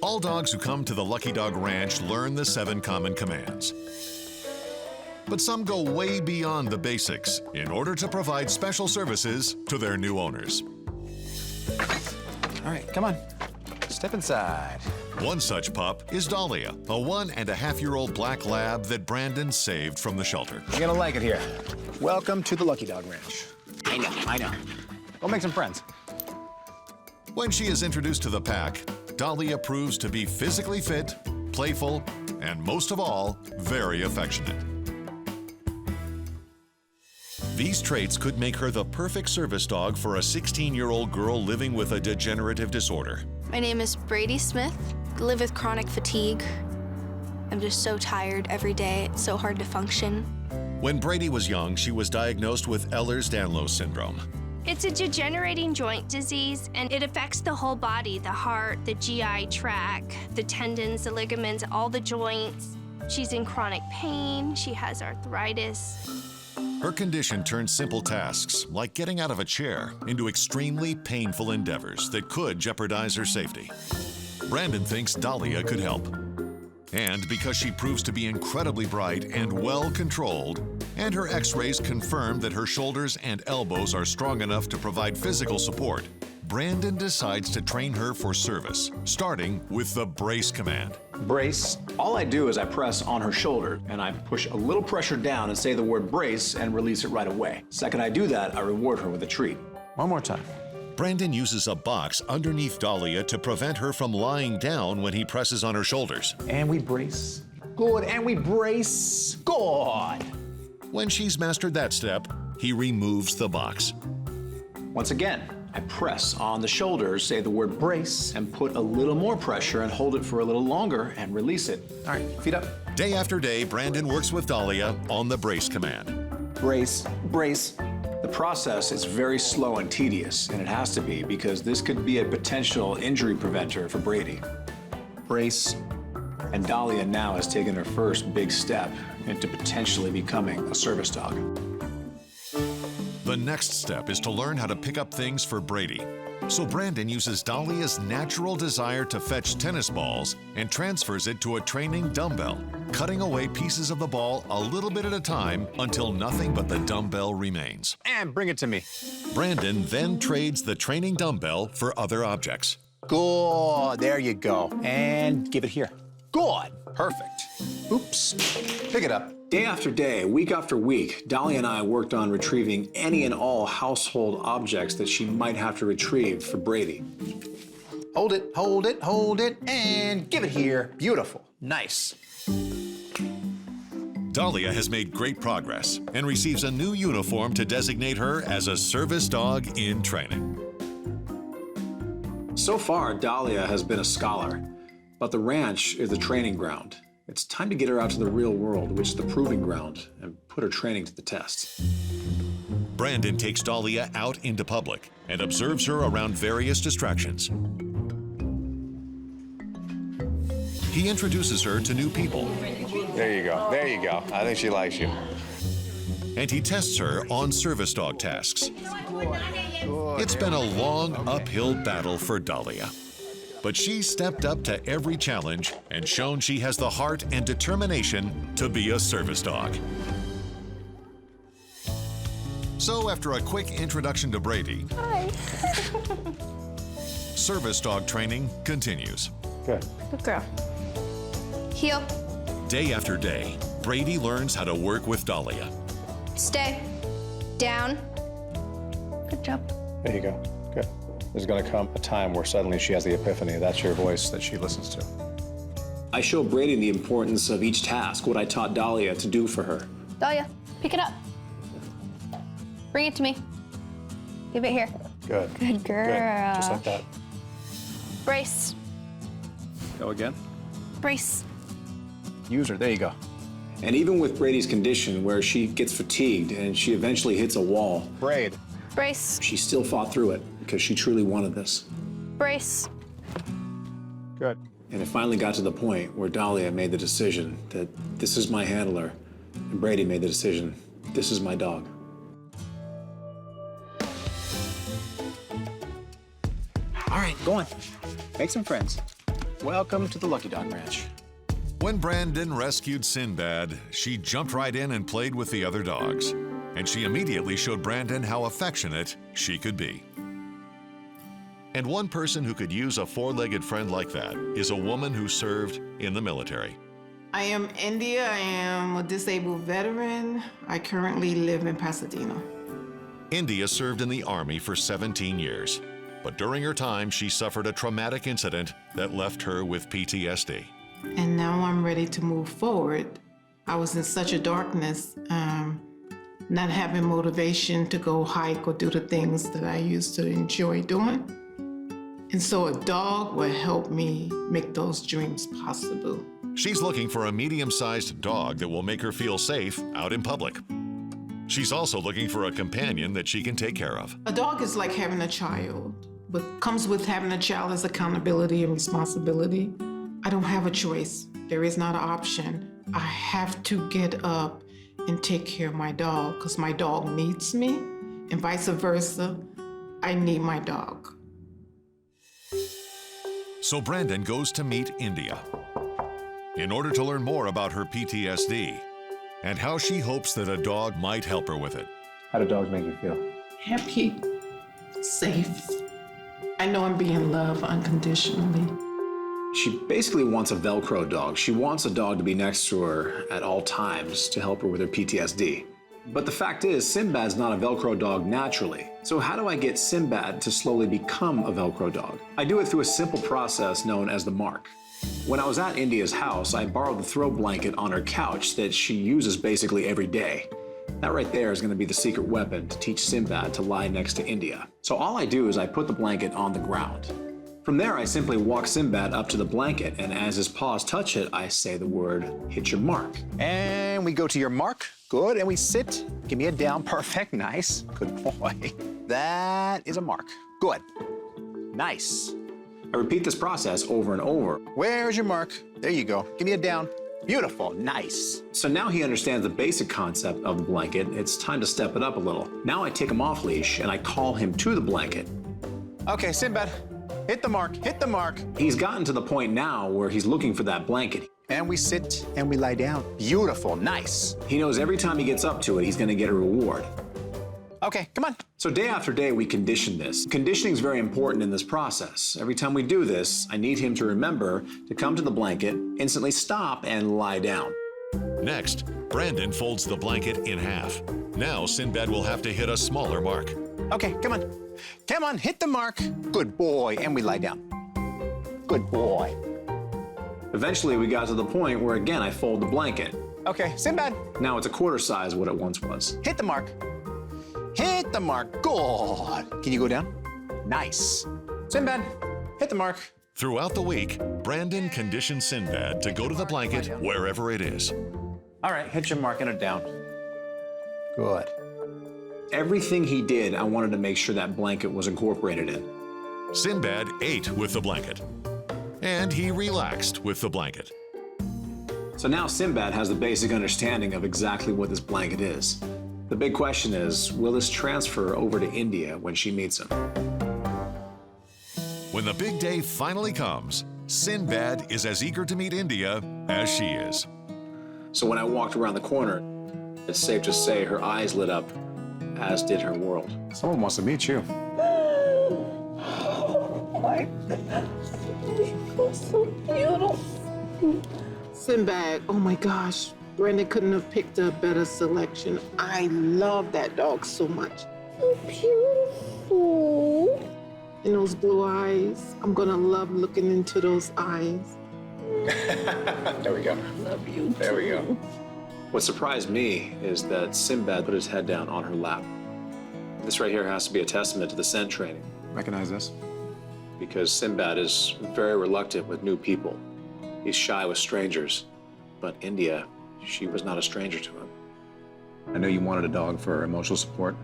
All dogs who come to the Lucky Dog Ranch learn the 7 common commands. But some go way beyond the basics in order to provide special services to their new owners. All right, come on. Step inside. One such pup is Dahlia, a 1.5-year-old black lab that Brandon saved from the shelter. You're gonna like it here. Welcome to the Lucky Dog Ranch. I know. Go make some friends. When she is introduced to the pack, Dahlia proves to be physically fit, playful, and most of all, very affectionate. These traits could make her the perfect service dog for a 16-year-old girl living with a degenerative disorder. My name is Brady Smith. I live with chronic fatigue. I'm just so tired every day. It's so hard to function. When Brady was young, she was diagnosed with Ehlers-Danlos syndrome. It's a degenerating joint disease, and it affects the whole body, the heart, the GI tract, the tendons, the ligaments, all the joints. She's in chronic pain. She has arthritis. Her condition turns simple tasks, like getting out of a chair, into extremely painful endeavors that could jeopardize her safety. Brandon thinks Dahlia could help. And because she proves to be incredibly bright and well-controlled, and her x-rays confirm that her shoulders and elbows are strong enough to provide physical support, Brandon decides to train her for service, starting with the brace command. Brace. All I do is I press on her shoulder, and I push a little pressure down and say the word brace and release it right away. Second I do that, I reward her with a treat. One more time. Brandon uses a box underneath Dahlia to prevent her from lying down when he presses on her shoulders. And we brace. Good, and we brace. Good. When she's mastered that step, he removes the box. Once again, I press on the shoulders, say the word brace, and put a little more pressure and hold it for a little longer and release it. All right, feet up. Day after day, Brandon works with Dahlia on the brace command. Brace, brace. The process is very slow and tedious, and it has to be because this could be a potential injury preventer for Brady. Brace. And Dahlia now has taken her first big step into potentially becoming a service dog. The next step is to learn how to pick up things for Brady. So Brandon uses Dahlia's natural desire to fetch tennis balls and transfers it to a training dumbbell, cutting away pieces of the ball a little bit at a time until nothing but the dumbbell remains. And bring it to me. Brandon then trades the training dumbbell for other objects. Good, there you go. And give it here. Good, perfect. Oops, pick it up. Day after day, week after week, Dahlia and I worked on retrieving any and all household objects that she might have to retrieve for Brady. Hold it, hold it, hold it, and give it here. Beautiful, nice. Dahlia has made great progress and receives a new uniform to designate her as a service dog in training. So far, Dahlia has been a scholar, but the ranch is the training ground. It's time to get her out to the real world, which is the proving ground, and put her training to the test. Brandon takes Dahlia out into public and observes her around various distractions. He introduces her to new people. There you go. There you go. I think she likes you. And he tests her on service dog tasks. It's been a long uphill battle for Dahlia. But she's stepped up to every challenge and shown she has the heart and determination to be a service dog. So after a quick introduction to Brady, Hi. service dog training continues. Good. Good girl. Heel. Day after day, Brady learns how to work with Dahlia. Stay. Down. Good job. There you go. Good. There's going to come a time where suddenly she has the epiphany. That's your voice that she listens to. I show Brady the importance of each task, what I taught Dahlia to do for her. Dahlia, pick it up. Bring it to me. Give it here. Good. Good girl. Good. Just like that. Brace. Go again. Brace. Use her. There you go. And even with Brady's condition, where she gets fatigued and she eventually hits a wall, Braid. Brace. she still fought through it because she truly wanted this. Brace. Good. And it finally got to the point where Dahlia made the decision that this is my handler, and Brady made the decision, this is my dog. All right, go on. Make some friends. Welcome to the Lucky Dog Ranch. When Brandon rescued Sinbad, she jumped right in and played with the other dogs. And she immediately showed Brandon how affectionate she could be. And one person who could use a four-legged friend like that is a woman who served in the military. I am India. I am a disabled veteran. I currently live in Pasadena. India served in the Army for 17 years. But during her time, she suffered a traumatic incident that left her with PTSD. And now I'm ready to move forward. I was in such a darkness, not having motivation to go hike or do the things that I used to enjoy doing. And so a dog will help me make those dreams possible. She's looking for a medium-sized dog that will make her feel safe out in public. She's also looking for a companion that she can take care of. A dog is like having a child. What comes with having a child is accountability and responsibility. I don't have a choice. There is not an option. I have to get up and take care of my dog because my dog needs me, and vice versa. I need my dog. So Brandon goes to meet India in order to learn more about her PTSD and how she hopes that a dog might help her with it. How do dogs make you feel? Happy, safe. I know I'm being loved unconditionally. She basically wants a Velcro dog. She wants a dog to be next to her at all times to help her with her PTSD. But the fact is, Sinbad's not a Velcro dog naturally. So how do I get Sinbad to slowly become a Velcro dog? I do it through a simple process known as the mark. When I was at India's house, I borrowed the throw blanket on her couch that she uses basically every day. That right there is going to be the secret weapon to teach Sinbad to lie next to India. So all I do is I put the blanket on the ground. From there, I simply walk Sinbad up to the blanket, and as his paws touch it, I say the word, hit your mark. And we go to your mark. Good, and we sit. Give me a down. Perfect, nice. Good boy. That is a mark. Good. Nice. I repeat this process over and over. Where's your mark? There you go. Give me a down. Beautiful, nice. So now he understands the basic concept of the blanket. It's time to step it up a little. Now I take him off leash and I call him to the blanket. Okay, Sinbad, hit the mark, hit the mark. He's gotten to the point now where he's looking for that blanket. And we sit and we lie down. Beautiful, nice. He knows every time he gets up to it, he's gonna get a reward. Okay, come on. So day after day, we condition this. Conditioning is very important in this process. Every time we do this, I need him to remember to come to the blanket, instantly stop, and lie down. Next, Brandon folds the blanket in half. Now Sinbad will have to hit a smaller mark. Okay, come on. Come on, hit the mark. Good boy, and we lie down. Good boy. Eventually, we got to the point where, again, I fold the blanket. Okay, Sinbad. Now it's a quarter size what it once was. Hit the mark. Hit the mark. Good. Can you go down? Nice. Sinbad, hit the mark. Throughout the week, Brandon conditioned Sinbad to go to the blanket wherever it is. All right, hit your mark and it down. Good. Everything he did, I wanted to make sure that blanket was incorporated in. Sinbad ate with the blanket, and he relaxed with the blanket. So now Sinbad has the basic understanding of exactly what this blanket is. The big question is, will this transfer over to India when she meets him? When the big day finally comes, Sinbad is as eager to meet India as she is. So when I walked around the corner, it's safe to say her eyes lit up, as did her world. Someone wants to meet you. Oh my goodness. You're so beautiful. Sinbad, oh my gosh. Brandon couldn't have picked a better selection. I love that dog so much. So beautiful. And those blue eyes. I'm gonna love looking into those eyes. There we go. I love you. There we go. What surprised me is that Sinbad put his head down on her lap. This right here has to be a testament to the scent training. Recognize this? Because Sinbad is very reluctant with new people. He's shy with strangers. But India, she was not a stranger to him. I know you wanted a dog for emotional support.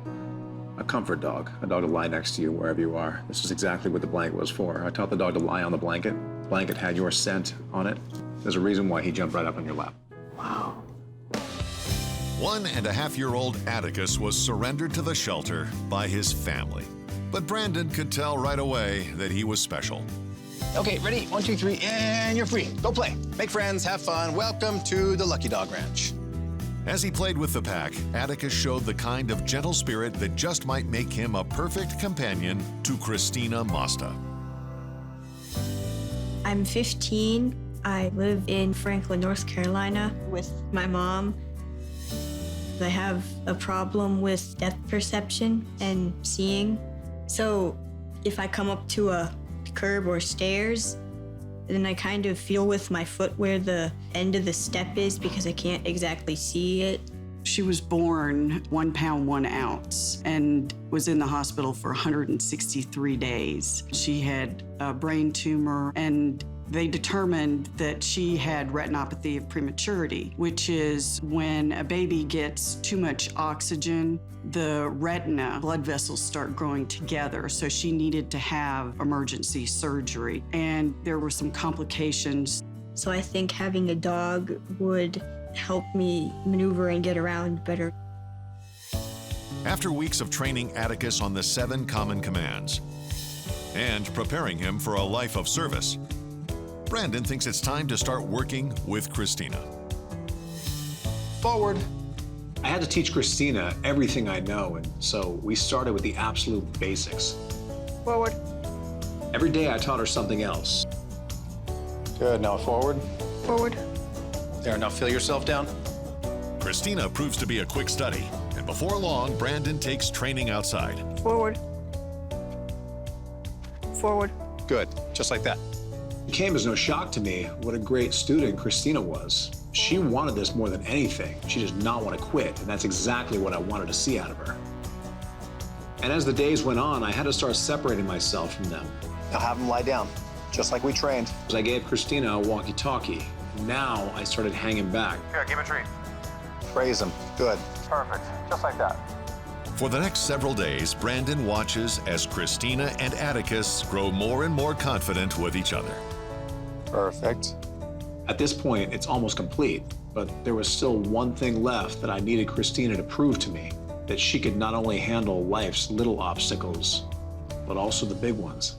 A comfort dog, a dog to lie next to you wherever you are. This is exactly what the blanket was for. I taught the dog to lie on the blanket. The blanket had your scent on it. There's a reason why he jumped right up on your lap. Wow. 1.5-year-old Atticus was surrendered to the shelter by his family. But Brandon could tell right away that he was special. Okay, ready? 1, 2, 3, and you're free. Go play. Make friends, have fun. Welcome to the Lucky Dog Ranch. As he played with the pack, Atticus showed the kind of gentle spirit that just might make him a perfect companion to Christina Mosta. I'm 15. I live in Franklin, North Carolina with my mom. I have a problem with depth perception and seeing. So if I come up to a curb or stairs, then I kind of feel with my foot where the end of the step is because I can't exactly see it. She was born 1 pound, 1 ounce and was in the hospital for 163 days. She had a brain tumor and they determined that she had retinopathy of prematurity, which is when a baby gets too much oxygen, the retina blood vessels start growing together. So she needed to have emergency surgery. And there were some complications. So I think having a dog would help me maneuver and get around better. After weeks of training Atticus on the 7 common commands and preparing him for a life of service, Brandon thinks it's time to start working with Christina. Forward. I had to teach Christina everything I know, and so we started with the absolute basics. Forward. Every day I taught her something else. Good, now forward. Forward. There, now feel yourself down. Christina proves to be a quick study, and before long, Brandon takes training outside. Forward. Forward. Good, just like that. It came as no shock to me what a great student Christina was. She wanted this more than anything. She does not want to quit, and that's exactly what I wanted to see out of her. And as the days went on, I had to start separating myself from them. Now have them lie down, just like we trained. As I gave Christina a walkie-talkie, now I started hanging back. Here, give a treat. Praise him. Good. Perfect. Just like that. For the next several days, Brandon watches as Christina and Atticus grow more and more confident with each other. Perfect. At this point, it's almost complete, but there was still one thing left that I needed Christina to prove to me, that she could not only handle life's little obstacles, but also the big ones.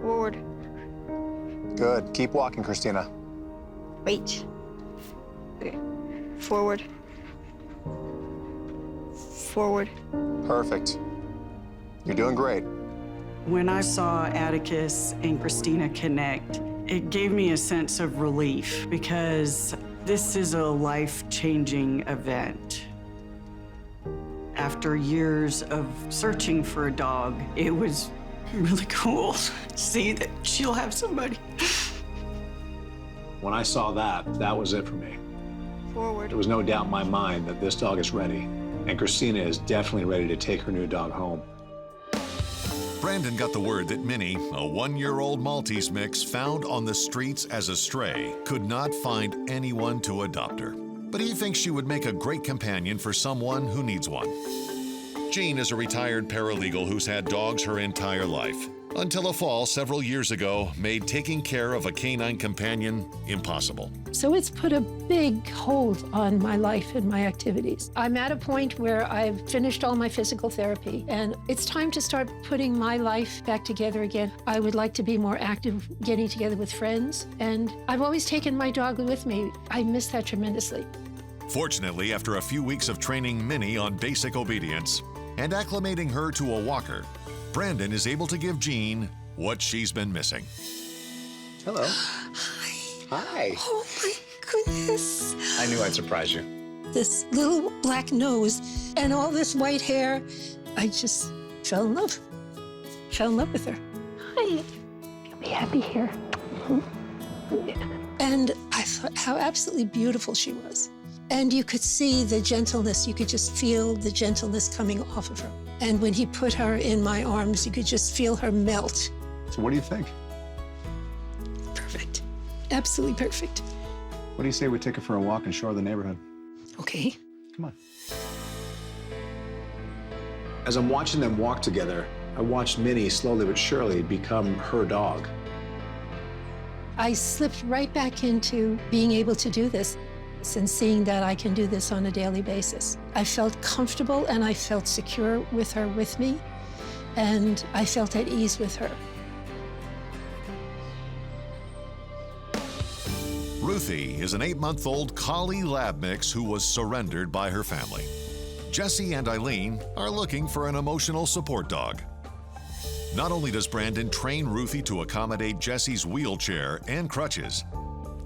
Forward. Good. Keep walking, Christina. Wait. Okay. Forward. Forward. Perfect. You're doing great. When I saw Atticus and Christina connect, it gave me a sense of relief because this is a life-changing event. After years of searching for a dog, it was really cool to see that she'll have somebody. When I saw that, that was it for me. Forward. There was no doubt in my mind that this dog is ready, and Christina is definitely ready to take her new dog home. Brandon got the word that Minnie, a 1-year-old Maltese mix found on the streets as a stray, could not find anyone to adopt her. But he thinks she would make a great companion for someone who needs one. Jean is a retired paralegal who's had dogs her entire life, until a fall several years ago made taking care of a canine companion impossible. So it's put a big hold on my life and my activities. I'm at a point where I've finished all my physical therapy, and it's time to start putting my life back together again. I would like to be more active, getting together with friends, and I've always taken my dog with me. I miss that tremendously. Fortunately, after a few weeks of training Minnie on basic obedience and acclimating her to a walker, Brandon is able to give Jean what she's been missing. Hello. Hi. Oh my goodness. I knew I'd surprise you. This little black nose and all this white hair. I just fell in love. Fell in love with her. Hi. You'll be happy here. And I thought how absolutely beautiful she was. And you could see the gentleness. You could just feel the gentleness coming off of her. And when he put her in my arms, you could just feel her melt. So what do you think? Perfect. Absolutely perfect. What do you say we take her for a walk and show her the neighborhood? Okay. Come on. As I'm watching them walk together, I watched Minnie slowly but surely become her dog. I slipped right back into being able to do this and seeing that I can do this on a daily basis. I felt comfortable and I felt secure with her with me, and I felt at ease with her. Ruthie is an 8-month-old Collie-Lab mix who was surrendered by her family. Jessie and Eileen are looking for an emotional support dog. Not only does Brandon train Ruthie to accommodate Jessie's wheelchair and crutches,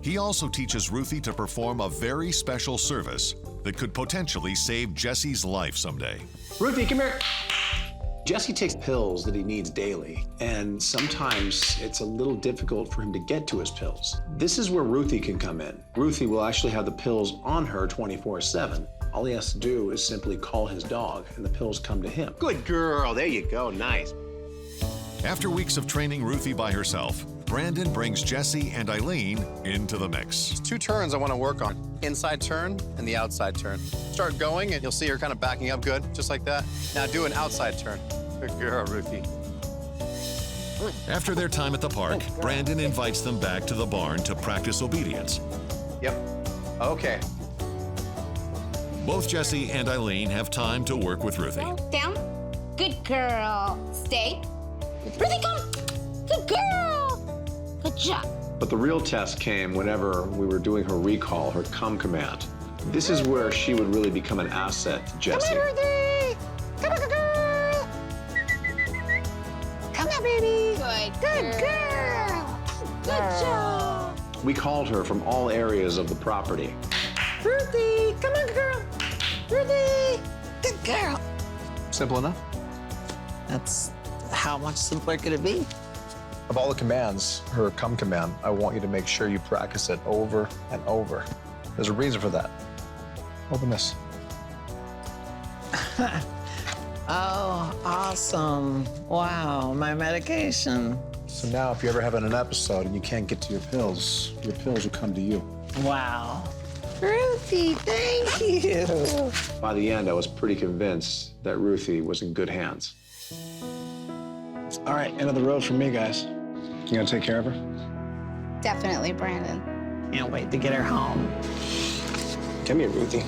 he also teaches Ruthie to perform a very special service that could potentially save Jessie's life someday. Ruthie, come here. Jesse takes pills that he needs daily, and sometimes it's a little difficult for him to get to his pills. This is where Ruthie can come in. Ruthie will actually have the pills on her 24/7. All he has to do is simply call his dog, and the pills come to him. Good girl, there you go, nice. After weeks of training Ruthie by herself, Brandon brings Jessie and Eileen into the mix. There's 2 turns I want to work on. Inside turn and the outside turn. Start going and you'll see her kind of backing up good, just like that. Now do an outside turn. Good girl, Ruthie. After their time at the park, Brandon invites them back to the barn to practice obedience. Yep. Okay. Both Jessie and Eileen have time to work with Ruthie. Down. Good girl. Stay. Ruthie, come. Good girl. Good job. But the real test came whenever we were doing her recall, her come command. This is where she would really become an asset to Jessie. Come on, Ruthie. Come on, good girl. Come on, baby. Good girl. Good job. We called her from all areas of the property. Ruthie, come on, good girl. Ruthie, good girl. Simple enough. That's how much simpler could it be? Of all the commands, her come command, I want you to make sure you practice it over and over. There's a reason for that. Open this. Oh, awesome. Wow, my medication. So now if you're ever having an episode and you can't get to your pills will come to you. Wow. Ruthie, thank you. By the end, I was pretty convinced that Ruthie was in good hands. All right, end of the road for me, guys. You gonna take care of her? Definitely, Brandon. Can't wait to get her home. Come here, Ruthie.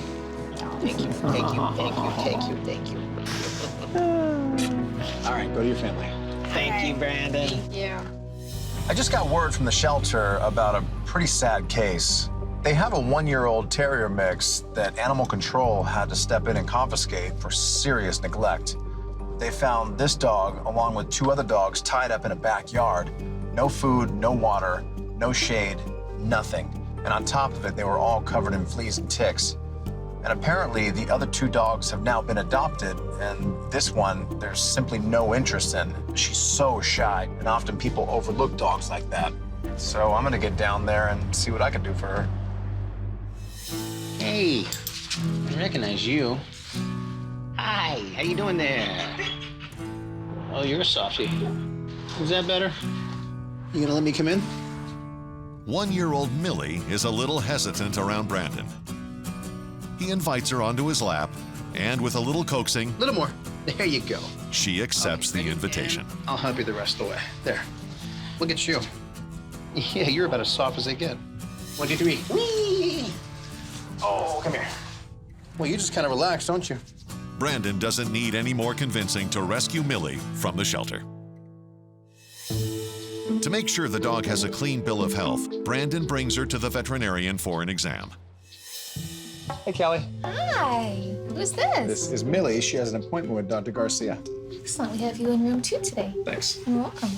Thank you, thank you, thank you, thank you, thank you. All right, go to your family. Thank you, Brandon. Thank you. I just got word from the shelter about a pretty sad case. They have a 1-year-old terrier mix that animal control had to step in and confiscate for serious neglect. They found this dog along with 2 other dogs tied up in a backyard. No food, no water, no shade, nothing. And on top of it, they were all covered in fleas and ticks. And apparently the other 2 dogs have now been adopted, and this one, there's simply no interest in. She's so shy, and often people overlook dogs like that. So I'm gonna get down there and see what I can do for her. Hey, I recognize you. Hi, how you doing there? Oh, you're a softie. Is that better? You gonna let me come in? 1-year-old Millie is a little hesitant around Brandon. He invites her onto his lap, and with a little coaxing, A little more. There you go. she accepts the invitation. I'll help you the rest of the way. There. Look at you. Yeah, you're about as soft as they get. 1, 2, 3. Whee! Oh, come here. Well, you just kind of relax, don't you? Brandon doesn't need any more convincing to rescue Millie from the shelter. To make sure the dog has a clean bill of health, Brandon brings her to the veterinarian for an exam. Hey, Kelly. Hi, who's this? This is Millie. She has an appointment with Dr. Garcia. Excellent, we have you in room 2 today. Thanks. You're welcome.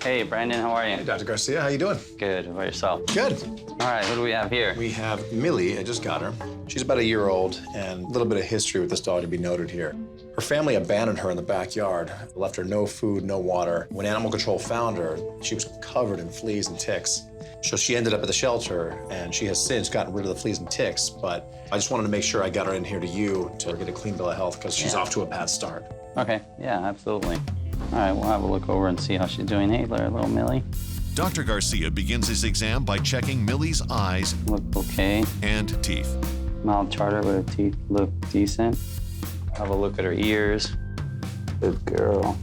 Hey, Brandon, how are you? Hey, Dr. Garcia, how you doing? Good. How about yourself? Good. All right, who do we have here? We have Millie. I just got her. She's about 1 year old, and a little bit of history with this dog to be noted here. Her family abandoned her in the backyard, left her no food, no water. When animal control found her, she was covered in fleas and ticks. So she ended up at the shelter, and she has since gotten rid of the fleas and ticks, but I just wanted to make sure I got her in here to you to get a clean bill of health, because she's off to a bad start. Okay, yeah, absolutely. All right, we'll have a look over and see how she's doing. Hey there, little Millie. Dr. Garcia begins his exam by checking Millie's eyes Look okay. and teeth. Mild charter, but her teeth look decent. Have a look at her ears. Good girl.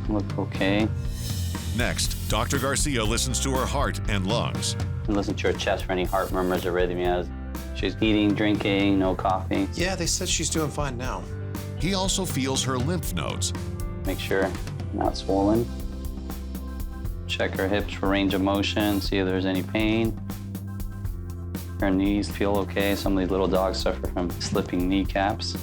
Look okay. Next, Dr. Garcia listens to her heart and lungs. And listen to her chest for any heart murmurs or arrhythmias. She's eating, drinking, no coffee. Yeah, they said she's doing fine now. He also feels her lymph nodes. Make sure not swollen. check her hips for range of motion, see if there's any pain. Her knees feel okay. Some of these little dogs suffer from slipping kneecaps.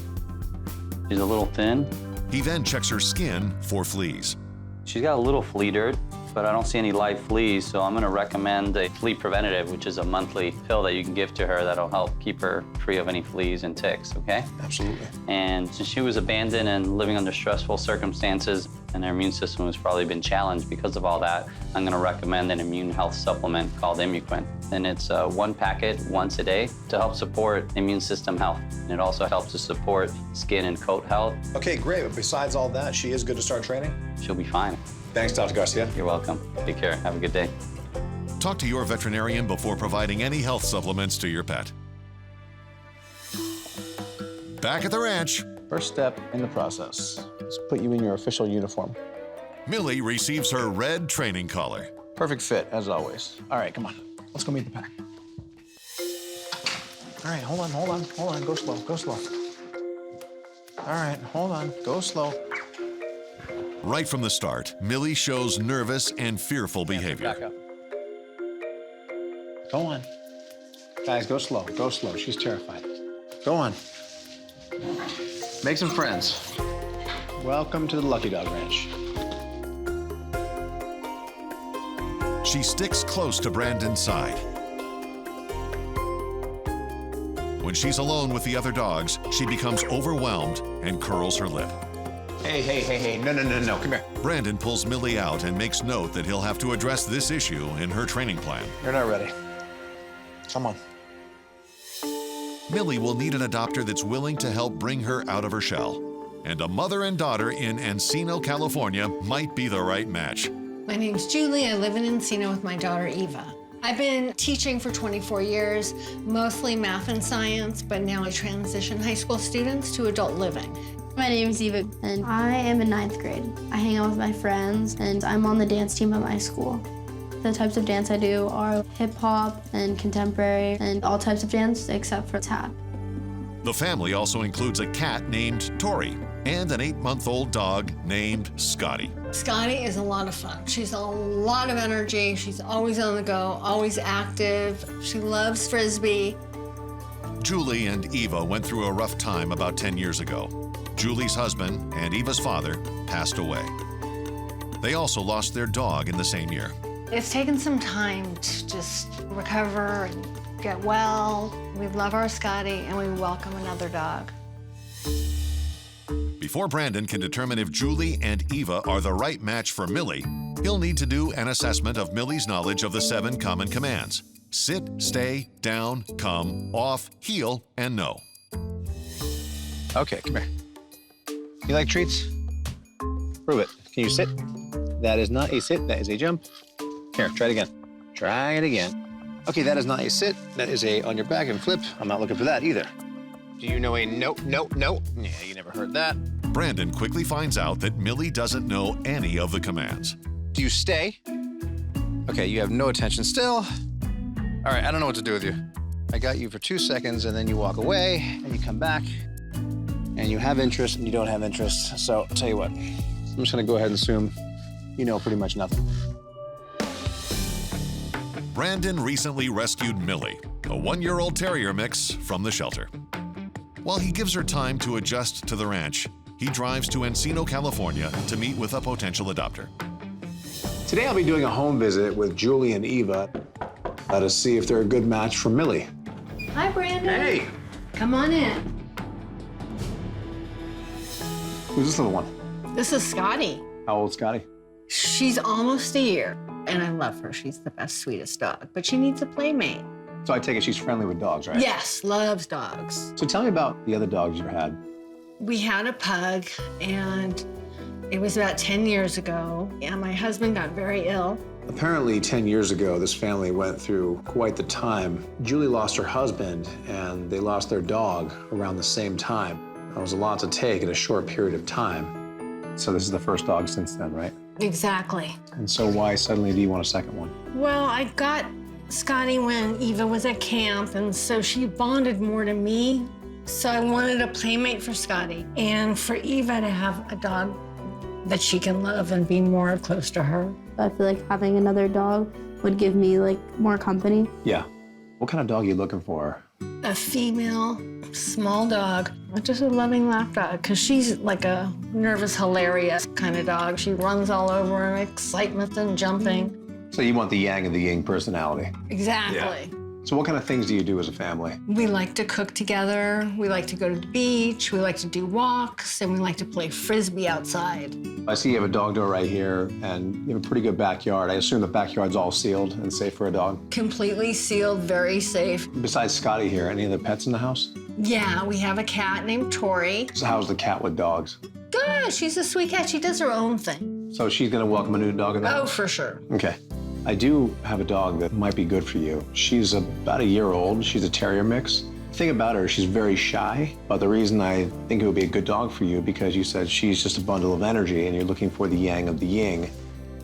She's a little thin. He then checks her skin for fleas. She's got a little flea dirt, but I don't see any live fleas, so I'm gonna recommend a flea preventative, which is a monthly pill that you can give to her that'll help keep her free of any fleas and ticks, okay? Absolutely. And since she was abandoned and living under stressful circumstances, and her immune system has probably been challenged because of all that, I'm gonna recommend an immune health supplement called Immuquin. And it's 1 packet once a day to help support immune system health. And it also helps to support skin and coat health. Okay, great. But besides all that, she is good to start training? She'll be fine. Thanks, Dr. Garcia. You're welcome. Take care. Have a good day. Talk to your veterinarian before providing any health supplements to your pet. Back at the ranch, First step in the process is put you in your official uniform. Millie receives her red training collar. Perfect fit, as always. All right, come on. Let's go meet the pack. All right, hold on. Go slow. All right, hold on. Go slow. Right from the start, Millie shows nervous and fearful behavior. Back up. Go on. Guys, go slow. She's terrified. Go on. Make some friends. Welcome to the Lucky Dog Ranch. She sticks close to Brandon's side. When she's alone with the other dogs, she becomes overwhelmed and curls her lip. Hey. No. Come here. Brandon pulls Millie out and makes note that he'll have to address this issue in her training plan. You're not ready. Come on. Millie will need an adopter that's willing to help bring her out of her shell. And a mother and daughter in Encino, California might be the right match. My name's Julie. I live in Encino with my daughter, Eva. I've been teaching for 24 years, mostly math and science, but now I transition high school students to adult living. My name is Eva, and I am in 9th grade. I hang out with my friends, and I'm on the dance team at my school. The types of dance I do are hip-hop and contemporary and all types of dance except for tap. The family also includes a cat named Tori and an 8-month-old dog named Scotty. Scotty is a lot of fun. She's a lot of energy. She's always on the go, always active. She loves Frisbee. Julie and Eva went through a rough time about 10 years ago. Julie's husband and Eva's father passed away. They also lost their dog in the same year. It's taken some time to just recover and get well. We love our Scotty, and we welcome another dog. Before Brandon can determine if Julie and Eva are the right match for Millie, he'll need to do an assessment of Millie's knowledge of the 7 common commands: sit, stay, down, come, off, heel, and no. Okay, come here. You like treats? Prove it. Can you sit? That is not a sit, that is a jump. Here, try it again. Try it again. Okay, that is not a sit, that is a on your back and flip. I'm not looking for that either. Do you know a no? Yeah, you never heard that. Brandon quickly finds out that Millie doesn't know any of the commands. Do you stay? Okay, you have no attention still. All right, I don't know what to do with you. I got you for 2 seconds, and then you walk away, and you come back, and you have interest, and you don't have interest. So, I'll tell you what. I'm just gonna go ahead and assume you know pretty much nothing. Brandon recently rescued Millie, a 1-year-old terrier mix, from the shelter. While he gives her time to adjust to the ranch, he drives to Encino, California to meet with a potential adopter. Today I'll be doing a home visit with Julie and Eva to see if they're a good match for Millie. Hi, Brandon. Hey! Come on in. Who's this little one? This is Scotty. How old's Scotty? She's almost a year, and I love her. She's the best, sweetest dog, but she needs a playmate. So I take it she's friendly with dogs, right? Yes, loves dogs. So tell me about the other dogs you had. We had a pug, and it was about 10 years ago, and my husband got very ill. Apparently 10 years ago, this family went through quite the time. Julie lost her husband, and they lost their dog around the same time. It was a lot to take in a short period of time. So this is the first dog since then, right? Exactly. And so why suddenly do you want a second one? Well, I got Scotty when Eva was at camp, and so she bonded more to me. So I wanted a playmate for Scotty, and for Eva to have a dog that she can love and be more close to her. I feel like having another dog would give me like more company. Yeah. What kind of dog are you looking for? A female, small dog, just a loving lap dog, because she's like a nervous, hilarious kind of dog. She runs all over and excitement and jumping. So you want the yang and the yin personality. Exactly. Yeah. So what kind of things do you do as a family? We like to cook together, we like to go to the beach, we like to do walks, and we like to play Frisbee outside. I see you have a dog door right here, and you have a pretty good backyard. I assume the backyard's all sealed and safe for a dog? Completely sealed, very safe. Besides Scotty here, any other pets in the house? Yeah, we have a cat named Tori. So how's the cat with dogs? Good, she's a sweet cat. She does her own thing. So she's gonna welcome a new dog in the house? Oh, for sure. Okay. I do have a dog that might be good for you. She's about a year old. She's a terrier mix. The thing about her, she's very shy, but the reason I think it would be a good dog for you because you said she's just a bundle of energy and you're looking for the yang of the yin.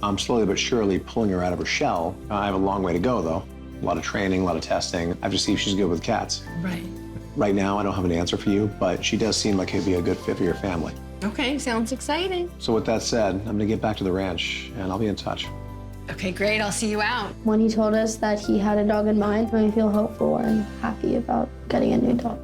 I'm slowly but surely pulling her out of her shell. I have a long way to go though. A lot of training, a lot of testing. I have to see if she's good with cats. Right. Right now, I don't have an answer for you, but she does seem like it'd be a good fit for your family. Okay, sounds exciting. So with that said, I'm gonna get back to the ranch and I'll be in touch. Okay, great, I'll see you out. When he told us that he had a dog in mind, it made me feel hopeful and happy about getting a new dog.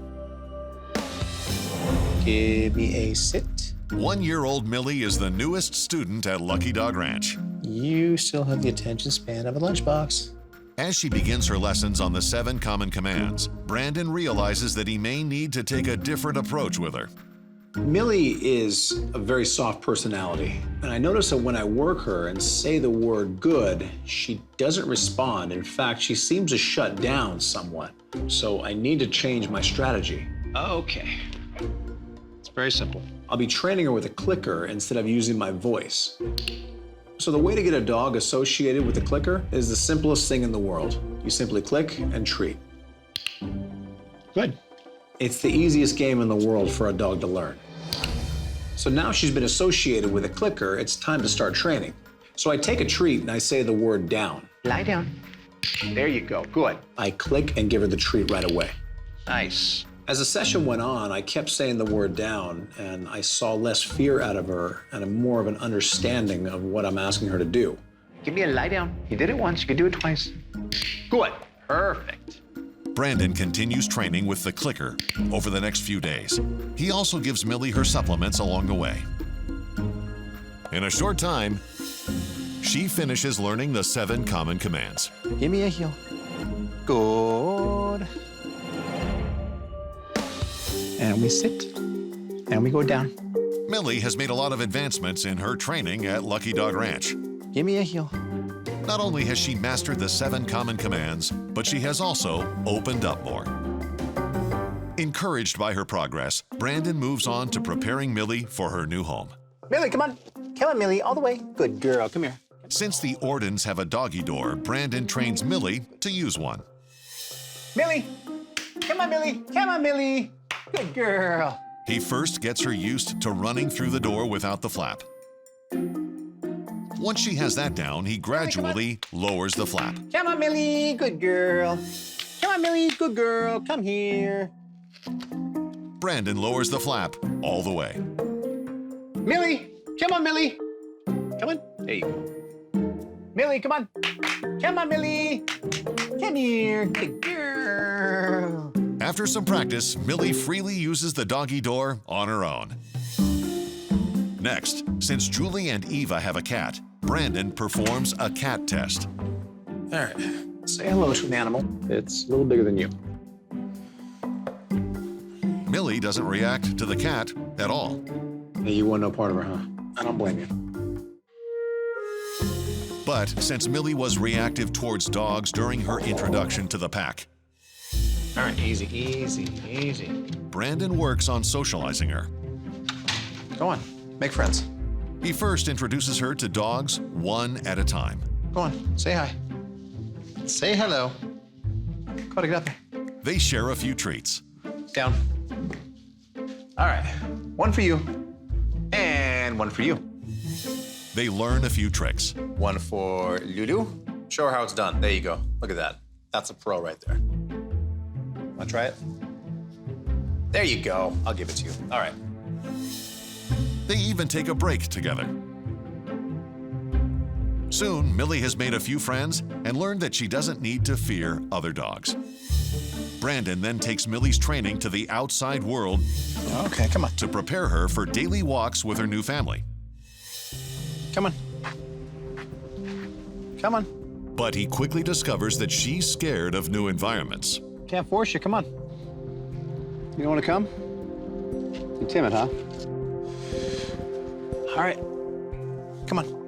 Give me a sit. 1-year-old Millie is the newest student at Lucky Dog Ranch. You still have the attention span of a lunchbox. As she begins her lessons on the 7 common commands, Brandon realizes that he may need to take a different approach with her. Millie is a very soft personality, and I notice that when I work her and say the word good, she doesn't respond. In fact, she seems to shut down somewhat. So I need to change my strategy. Okay. It's very simple. I'll be training her with a clicker instead of using my voice. So the way to get a dog associated with a clicker is the simplest thing in the world. You simply click and treat. Good. It's the easiest game in the world for a dog to learn. So now she's been associated with a clicker, it's time to start training. So I take a treat and I say the word down. Lie down. There you go. Good. I click and give her the treat right away. Nice. As the session went on, I kept saying the word down, and I saw less fear out of her and more of an understanding of what I'm asking her to do. Give me a lie down. You did it once, you can do it twice. Good. Perfect. Brandon continues training with the clicker over the next few days. He also gives Millie her supplements along the way. In a short time, she finishes learning the 7 common commands. Give me a heel. Good. And we sit, and we go down. Millie has made a lot of advancements in her training at Lucky Dog Ranch. Give me a heel. Not only has she mastered the 7 common commands, but she has also opened up more. Encouraged by her progress, Brandon moves on to preparing Millie for her new home. Millie, come on. Come on, Millie, all the way. Good girl, come here. Since the Ordens have a doggy door, Brandon trains Millie to use one. Millie, come on, Millie. Come on, Millie. Good girl. He first gets her used to running through the door without the flap. Once she has that down, he gradually lowers the flap. Come on, Millie. Good girl. Come on, Millie. Good girl. Come here. Brandon lowers the flap all the way. Millie, come on, Millie. Come on. There you go. Millie, come on. Come on, Millie. Come here. Good girl. After some practice, Millie freely uses the doggy door on her own. Next, since Julie and Eva have a cat, Brandon performs a cat test. All right. Say hello to an animal. It's a little bigger than you. Millie doesn't react to the cat at all. Hey, you want no part of her, huh? I don't blame you. But since Millie was reactive towards dogs during her introduction to the pack, all right, easy, easy, easy. Brandon works on socializing her. Go on, make friends. He first introduces her to dogs one at a time. Go on, say hi. Say hello. Go on, get up there. They share a few treats. Down. All right, one for you, and one for you. They learn a few tricks. One for Lulu. Show her how it's done. There you go. Look at that. That's a pro right there. Want to try it? There you go. I'll give it to you. All right. They even take a break together. Soon, Millie has made a few friends and learned that she doesn't need to fear other dogs. Brandon then takes Millie's training to the outside world. Okay, come on. To prepare her for daily walks with her new family. Come on. Come on. But he quickly discovers that she's scared of new environments. Can't force you, come on. You don't want to come? You're timid, huh? All right. Come on.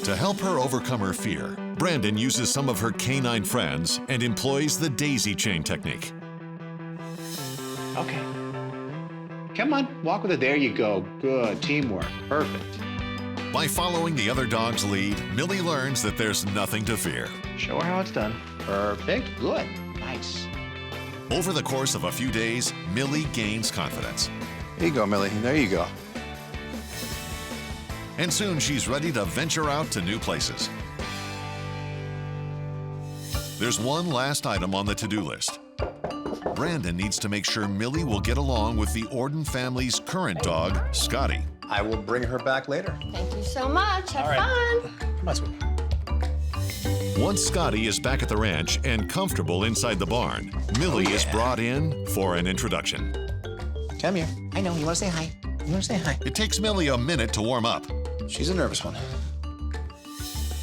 To help her overcome her fear, Brandon uses some of her canine friends and employs the daisy chain technique. Okay. Come on, walk with her. There you go. Good, teamwork. Perfect. By following the other dog's lead, Millie learns that there's nothing to fear. Show her how it's done. Perfect, good, nice. Over the course of a few days, Millie gains confidence. There you go, Millie, there you go. And soon she's ready to venture out to new places. There's one last item on the to-do list. Brandon needs to make sure Millie will get along with the Orden family's current dog, Scotty. I will bring her back later. Thank you so much. Have fun. Come on, sweetie. Once Scotty is back at the ranch and comfortable inside the barn, Millie is brought in for an introduction. Come here. I know, you want to say hi. You want to say hi. It takes Millie a minute to warm up. She's a nervous one.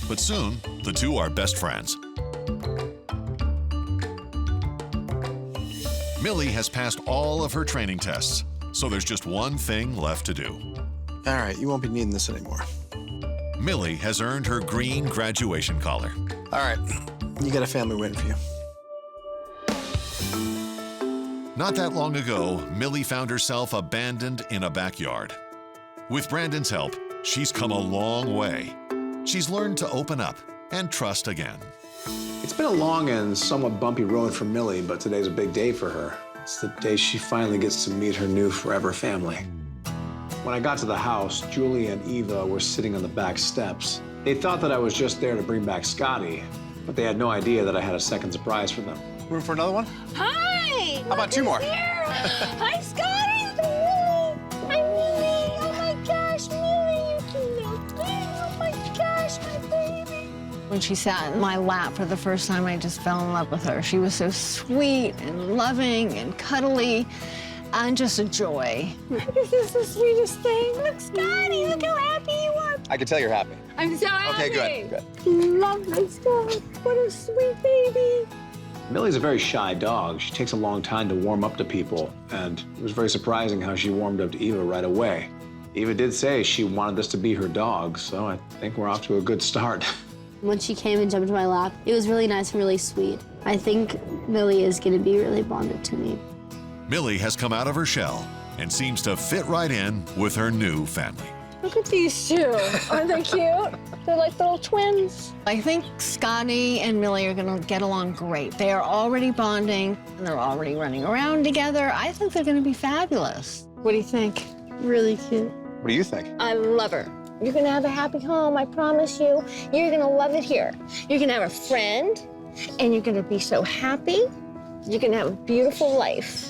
But soon, the two are best friends. Millie has passed all of her training tests, so there's just one thing left to do. All right, you won't be needing this anymore. Millie has earned her green graduation collar. All right, you got a family waiting for you. Not that long ago, Millie found herself abandoned in a backyard. With Brandon's help, she's come a long way. She's learned to open up and trust again. It's been a long and somewhat bumpy road for Millie, but today's a big day for her. It's the day she finally gets to meet her new forever family. When I got to the house, Julie and Eva were sitting on the back steps. They thought that I was just there to bring back Scotty, but they had no idea that I had a second surprise for them. Room for another one? Hi. How about two more? Hi, Scotty. Hi, Millie. Oh my gosh, Millie, you can milk me. Oh my gosh, my baby. When she sat in my lap for the first time, I just fell in love with her. She was so sweet and loving and cuddly and just a joy. This is the sweetest thing. Look, Scotty, look how happy you are. I can tell you're happy. I'm so happy. Okay, good. Love my Scotty. What a sweet baby. Millie's a very shy dog. She takes a long time to warm up to people, and it was very surprising how she warmed up to Eva right away. Eva did say she wanted this to be her dog, so I think we're off to a good start. When she came and jumped in my lap, it was really nice and really sweet. I think Millie is going to be really bonded to me. Millie has come out of her shell and seems to fit right in with her new family. Look at these two. Aren't they cute? They're like little twins. I think Scotty and Millie are gonna get along great. They are already bonding and they're already running around together. I think they're gonna be fabulous. What do you think? Really cute. What do you think? I love her. You're gonna have a happy home, I promise you. You're gonna love it here. You're gonna have a friend, and you're gonna be so happy. You're gonna have a beautiful life.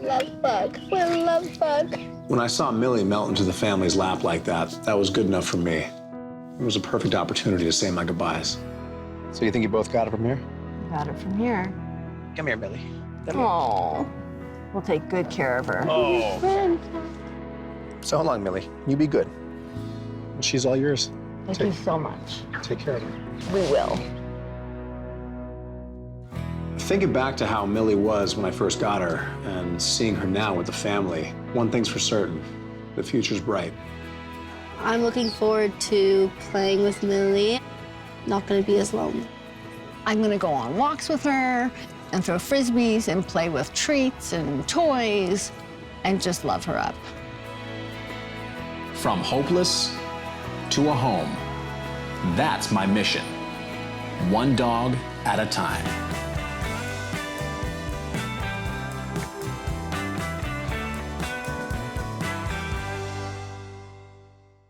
Love bug. What a love bug. When I saw Millie melt into the family's lap like that, that was good enough for me. It was a perfect opportunity to say my goodbyes. So you think you both got it from here? Got it from here. Come here, Millie. Oh, we'll take good care of her. Oh. So long, Millie. You be good. And she's all yours. Thank you so much. Take care of her. We will. Thinking back to how Millie was when I first got her and seeing her now with the family, one thing's for certain, the future's bright. I'm looking forward to playing with Millie. Not going to be as lonely. I'm gonna go on walks with her and throw frisbees and play with treats and toys and just love her up. From hopeless to a home. That's my mission. One dog at a time.